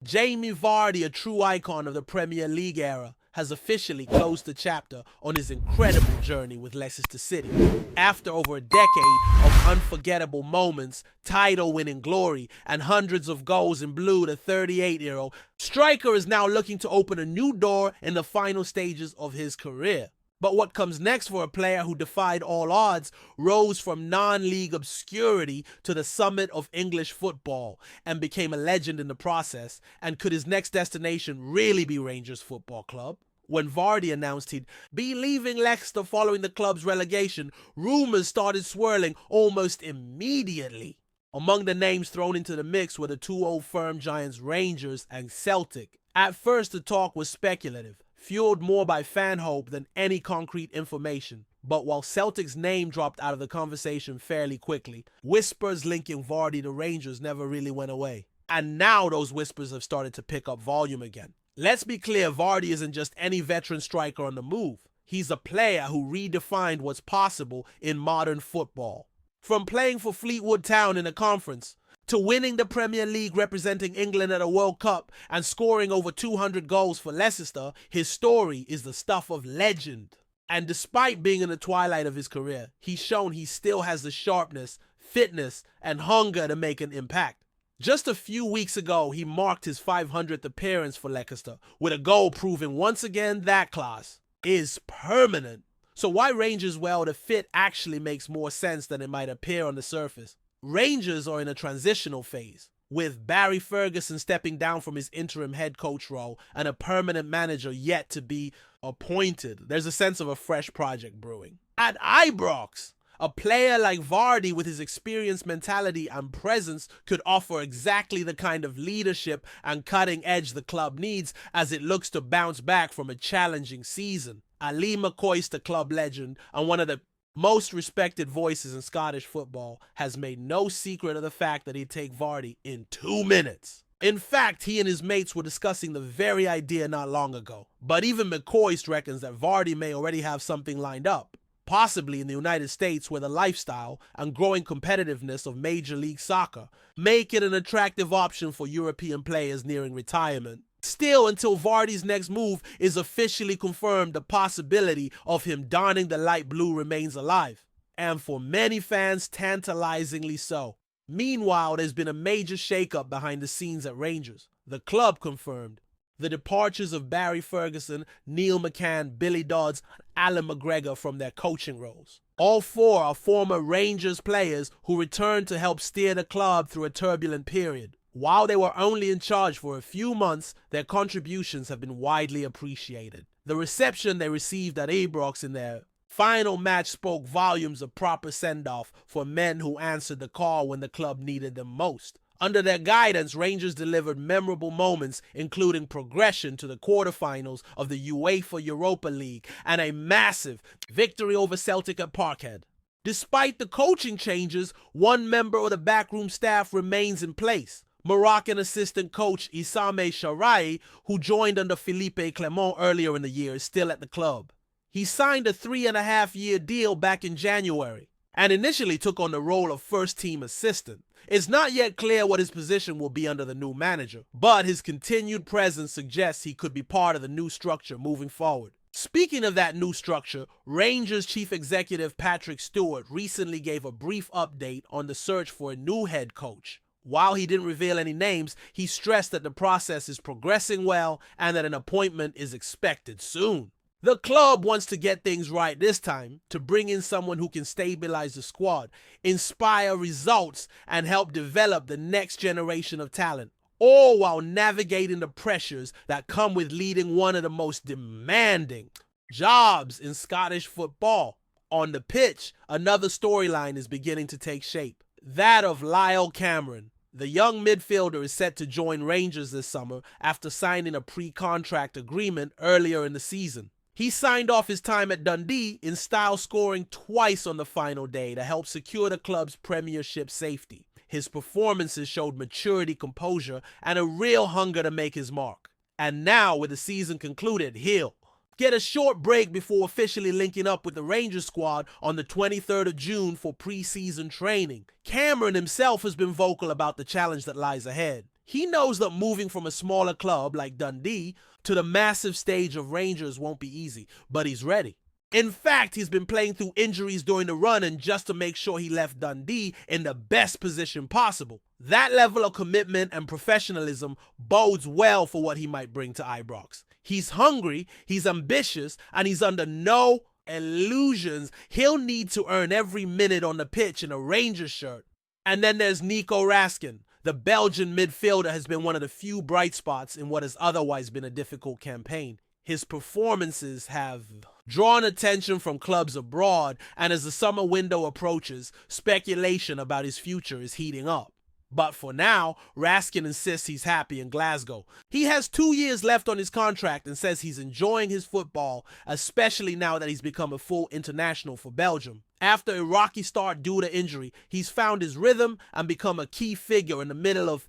Jamie Vardy, a true icon of the Premier League era, has officially closed the chapter on his incredible journey with Leicester City. After over a decade of unforgettable moments, title-winning glory, and hundreds of goals in blue, the 38-year-old striker is now looking to open a new door in the final stages of his career. But what comes next for a player who defied all odds, rose from non-league obscurity to the summit of English football and became a legend in the process? And could his next destination really be Rangers Football Club? When Vardy announced he'd be leaving Leicester following the club's relegation, rumours started swirling almost immediately. Among the names thrown into the mix were the two old firm giants Rangers and Celtic. At first the talk was speculative, fueled more by fan hope than any concrete information. But while Celtic's name dropped out of the conversation fairly quickly, whispers linking Vardy to Rangers never really went away. And now those whispers have started to pick up volume again. Let's be clear, Vardy isn't just any veteran striker on the move. He's a player who redefined what's possible in modern football. From playing for Fleetwood Town in a conference, to winning the Premier League representing England at a World Cup and scoring over 200 goals for Leicester, his story is the stuff of legend. And despite being in the twilight of his career, he's shown he still has the sharpness, fitness, and hunger to make an impact. Just a few weeks ago, he marked his 500th appearance for Leicester, with a goal proving once again that class is permanent. So why Rangers? Well, the fit actually makes more sense than it might appear on the surface. Rangers are in a transitional phase, with Barry Ferguson stepping down from his interim head coach role and a permanent manager yet to be appointed. There's a sense of a fresh project brewing. At IBROX, a player like Vardy with his experience, mentality, and presence could offer exactly the kind of leadership and cutting edge the club needs as it looks to bounce back from a challenging season. Ali McCoist, the club legend and one of the most respected voices in Scottish football, has made no secret of the fact that he'd take Vardy in 2 minutes. In fact, he and his mates were discussing the very idea not long ago. But even McCoist reckons that Vardy may already have something lined up, possibly in the United States, where the lifestyle and growing competitiveness of Major League Soccer make it an attractive option for European players nearing retirement. Still, until Vardy's next move is officially confirmed, the possibility of him donning the light blue remains alive, and for many fans, tantalizingly so. Meanwhile, there's been a major shakeup behind the scenes at Rangers. The club confirmed the departures of Barry Ferguson, Neil McCann, Billy Dodds, and Alan McGregor from their coaching roles. All four are former Rangers players who returned to help steer the club through a turbulent period. While they were only in charge for a few months, their contributions have been widely appreciated. The reception they received at IBROX in their final match spoke volumes of proper send-off for men who answered the call when the club needed them most. Under their guidance, Rangers delivered memorable moments, including progression to the quarterfinals of the UEFA Europa League and a massive victory over Celtic at Parkhead. Despite the coaching changes, one member of the backroom staff remains in place. Moroccan assistant coach Issame Sharai, who joined under Philippe Clement earlier in the year, is still at the club. He signed a 3.5-year deal back in January and initially took on the role of first-team assistant. It's not yet clear what his position will be under the new manager, but his continued presence suggests he could be part of the new structure moving forward. Speaking of that new structure, Rangers chief executive Patrick Stewart recently gave a brief update on the search for a new head coach. While he didn't reveal any names, he stressed that the process is progressing well and that an appointment is expected soon. The club wants to get things right this time, to bring in someone who can stabilize the squad, inspire results, and help develop the next generation of talent, all while navigating the pressures that come with leading one of the most demanding jobs in Scottish football. On the pitch, another storyline is beginning to take shape. That of Lyall Cameron. The young midfielder is set to join Rangers this summer after signing a pre-contract agreement earlier in the season. He signed off his time at Dundee in style, scoring twice on the final day to help secure the club's premiership safety. His performances showed maturity, composure, and a real hunger to make his mark. And now, with the season concluded, he'll get a short break before officially linking up with the Rangers squad on the 23rd of June for preseason training. Cameron himself has been vocal about the challenge that lies ahead. He knows that moving from a smaller club like Dundee to the massive stage of Rangers won't be easy, but he's ready. In fact, he's been playing through injuries during the run and just to make sure he left Dundee in the best position possible. That level of commitment and professionalism bodes well for what he might bring to IBROX. He's hungry, he's ambitious, and he's under no illusions he'll need to earn every minute on the pitch in a Rangers shirt. And then there's Nico Raskin. The Belgian midfielder has been one of the few bright spots in what has otherwise been a difficult campaign. His performances have drawn attention from clubs abroad, and as the summer window approaches, speculation about his future is heating up. But for now, Raskin insists he's happy in Glasgow. He has 2 years left on his contract and says he's enjoying his football, especially now that he's become a full international for Belgium. After a rocky start due to injury, he's found his rhythm and become a key figure in the middle of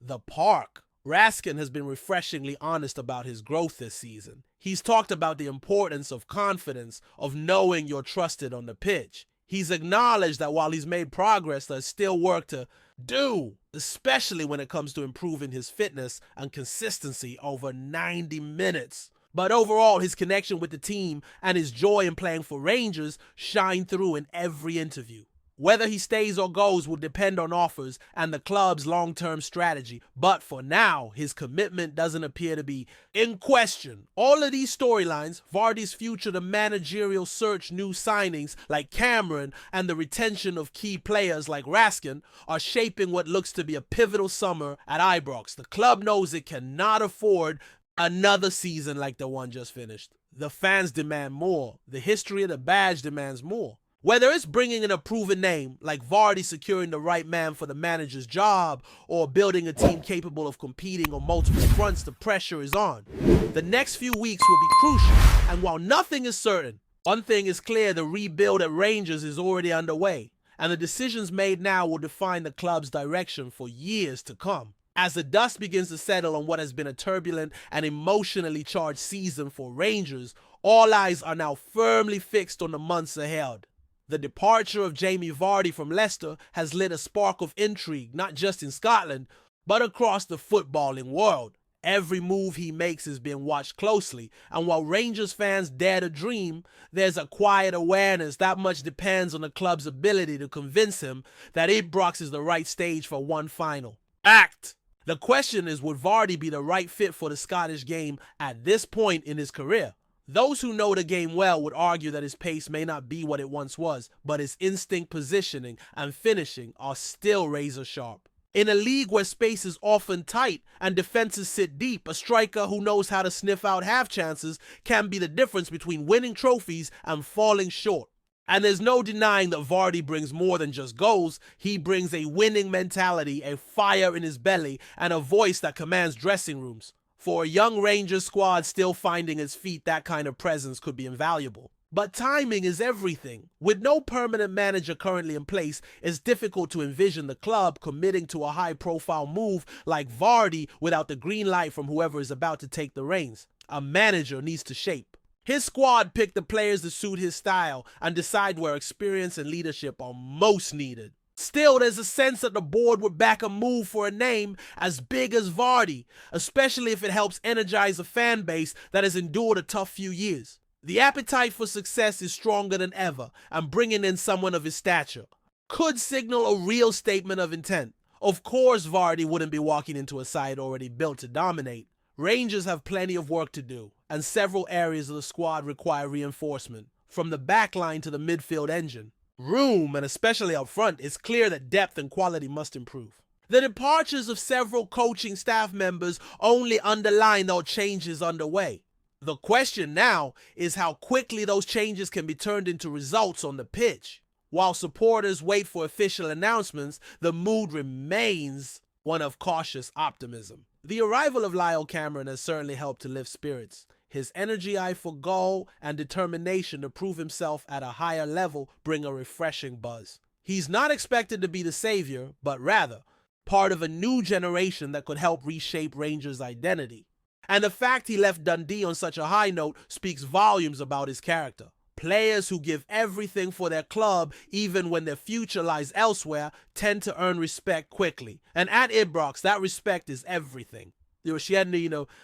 the park. Raskin has been refreshingly honest about his growth this season. He's talked about the importance of confidence, of knowing you're trusted on the pitch. He's acknowledged that while he's made progress, there's still work to do, especially when it comes to improving his fitness and consistency over 90 minutes. But overall, his connection with the team and his joy in playing for Rangers shine through in every interview. Whether he stays or goes will depend on offers and the club's long-term strategy, but for now, his commitment doesn't appear to be in question. All of these storylines, Vardy's future, the managerial search, new signings like Cameron, and the retention of key players like Raskin are shaping what looks to be a pivotal summer at IBROX. The club knows it cannot afford another season like the one just finished. The fans demand more. The history of the badge demands more. Whether it's bringing in a proven name, like Vardy securing the right man for the manager's job, or building a team capable of competing on multiple fronts, the pressure is on. The next few weeks will be crucial, and while nothing is certain, one thing is clear: the rebuild at Rangers is already underway, and the decisions made now will define the club's direction for years to come. As the dust begins to settle on what has been a turbulent and emotionally charged season for Rangers, all eyes are now firmly fixed on the months ahead. The departure of Jamie Vardy from Leicester has lit a spark of intrigue, not just in Scotland, but across the footballing world. Every move he makes is being watched closely, and while Rangers fans dare to dream, there's a quiet awareness that much depends on the club's ability to convince him that IBROX is the right stage for one final act. The question is, would Vardy be the right fit for the Scottish game at this point in his career? Those who know the game well would argue that his pace may not be what it once was, but his instinct, positioning, and finishing are still razor sharp. In a league where space is often tight and defenses sit deep, a striker who knows how to sniff out half chances can be the difference between winning trophies and falling short. And there's no denying that Vardy brings more than just goals. He brings a winning mentality, a fire in his belly, and a voice that commands dressing rooms. For a young Rangers squad still finding its feet, that kind of presence could be invaluable. But timing is everything. With no permanent manager currently in place, it's difficult to envision the club committing to a high-profile move like Vardy without the green light from whoever is about to take the reins. A manager needs to shape. His squad pick the players to suit his style and decide where experience and leadership are most needed. Still, there's a sense that the board would back a move for a name as big as Vardy, especially if it helps energize a fan base that has endured a tough few years. The appetite for success is stronger than ever, and bringing in someone of his stature could signal a real statement of intent. Of course, Vardy wouldn't be walking into a side already built to dominate. Rangers have plenty of work to do, and several areas of the squad require reinforcement, from the back line to the midfield engine. Room, and especially up front, it's clear that depth and quality must improve. The departures of several coaching staff members only underline those changes underway. The question now is how quickly those changes can be turned into results on the pitch. While supporters wait for official announcements, the mood remains one of cautious optimism. The arrival of Lyall Cameron has certainly helped to lift spirits. His energy, eye for goal, and determination to prove himself at a higher level bring a refreshing buzz. He's not expected to be the savior, but rather part of a new generation that could help reshape Rangers' identity. And the fact he left Dundee on such a high note speaks volumes about his character. Players who give everything for their club, even when their future lies elsewhere, tend to earn respect quickly. And at IBROX, that respect is everything.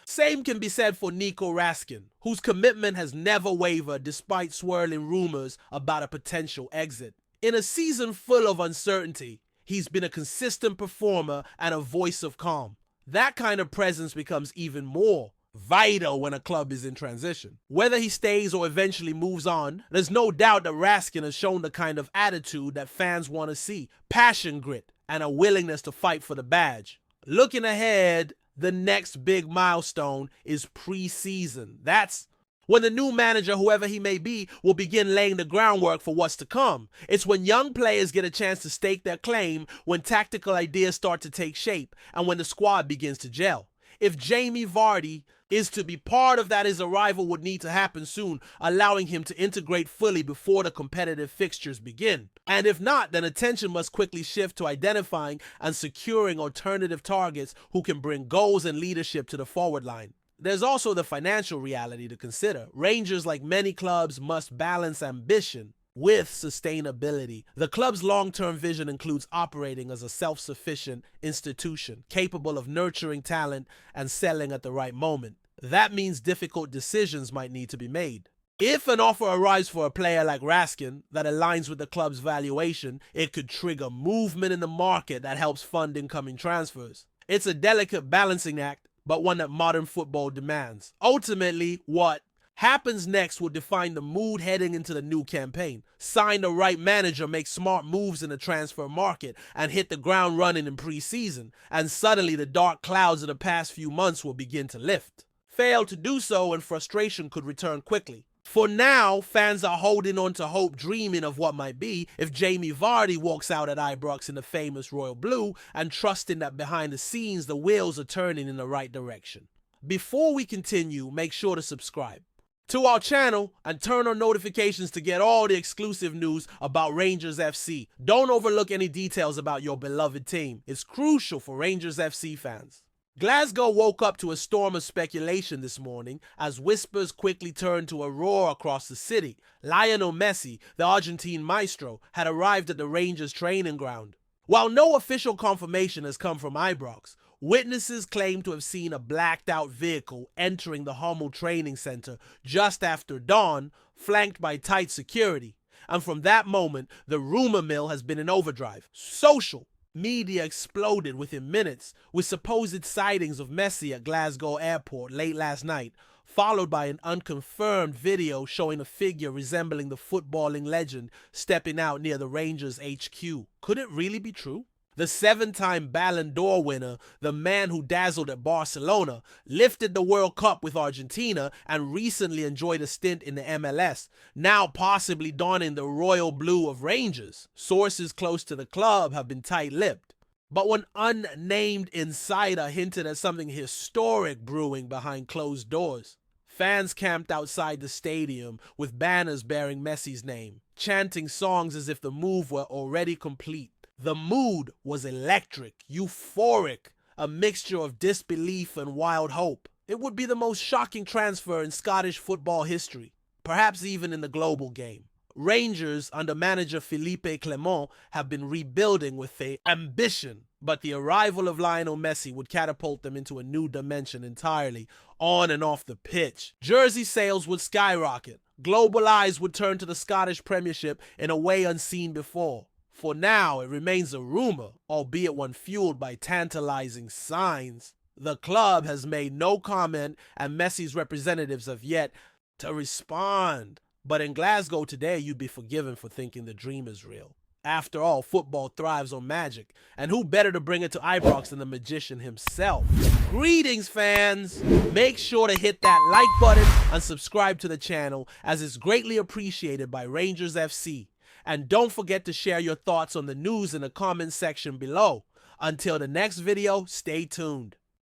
Same can be said for Nico Raskin, whose commitment has never wavered despite swirling rumors about a potential exit. In a season full of uncertainty, he's been a consistent performer and a voice of calm. That kind of presence becomes even more vital when a club is in transition. Whether he stays or eventually moves on, there's no doubt that Raskin has shown the kind of attitude that fans want to see: passion, grit, and a willingness to fight for the badge. Looking ahead, the next big milestone is preseason. That's when the new manager, whoever he may be, will begin laying the groundwork for what's to come. It's when young players get a chance to stake their claim, when tactical ideas start to take shape, and when the squad begins to gel. If Jamie Vardy is to be part of that, his arrival would need to happen soon, allowing him to integrate fully before the competitive fixtures begin. And if not, then attention must quickly shift to identifying and securing alternative targets who can bring goals and leadership to the forward line. There's also the financial reality to consider. Rangers, like many clubs, must balance ambition with sustainability. The club's long-term vision includes operating as a self-sufficient institution, capable of nurturing talent and selling at the right moment. That means difficult decisions might need to be made. If an offer arrives for a player like Raskin that aligns with the club's valuation, it could trigger movement in the market that helps fund incoming transfers. It's a delicate balancing act, but one that modern football demands. Ultimately, what happens next will define the mood heading into the new campaign. Sign the right manager, make smart moves in the transfer market, and hit the ground running in preseason, and suddenly the dark clouds of the past few months will begin to lift. Fail to do so and frustration could return quickly. For now, fans are holding on to hope, dreaming of what might be if Jamie Vardy walks out at IBROX in the famous royal blue, and trusting that behind the scenes the wheels are turning in the right direction. Before we continue, make sure to subscribe to our channel and turn on notifications to get all the exclusive news about Rangers FC. Don't overlook any details about your beloved team. It's crucial for Rangers FC fans. Glasgow woke up to a storm of speculation this morning as whispers quickly turned to a roar across the city. Lionel Messi, the Argentine maestro, had arrived at the Rangers training ground. While no official confirmation has come from IBROX, witnesses claim to have seen a blacked-out vehicle entering the Hummel training center just after dawn, flanked by tight security. And from that moment, the rumor mill has been in overdrive. Social media exploded within minutes, with supposed sightings of Messi at Glasgow Airport late last night, followed by an unconfirmed video showing a figure resembling the footballing legend stepping out near the Rangers HQ. Could it really be true? The 7-time Ballon d'Or winner, the man who dazzled at Barcelona, lifted the World Cup with Argentina and recently enjoyed a stint in the MLS, now possibly donning the royal blue of Rangers. Sources close to the club have been tight-lipped, but one unnamed insider hinted at something historic brewing behind closed doors. Fans camped outside the stadium with banners bearing Messi's name, chanting songs as if the move were already complete. The mood was electric, euphoric, a mixture of disbelief and wild hope. It would be the most shocking transfer in Scottish football history, perhaps even in the global game. Rangers, under manager Philippe Clement, have been rebuilding with ambition, but the arrival of Lionel Messi would catapult them into a new dimension entirely, on and off the pitch. Jersey sales would skyrocket. Global eyes would turn to the Scottish Premiership in a way unseen before. For now, it remains a rumor, albeit one fueled by tantalizing signs. The club has made no comment, and Messi's representatives have yet to respond. But in Glasgow today, you'd be forgiven for thinking the dream is real. After all, football thrives on magic, and who better to bring it to IBROX than the magician himself? Greetings, fans! Make sure to hit that like button and subscribe to the channel, as it's greatly appreciated by Rangers FC. And don't forget to share your thoughts on the news in the comments section below. Until the next video, stay tuned.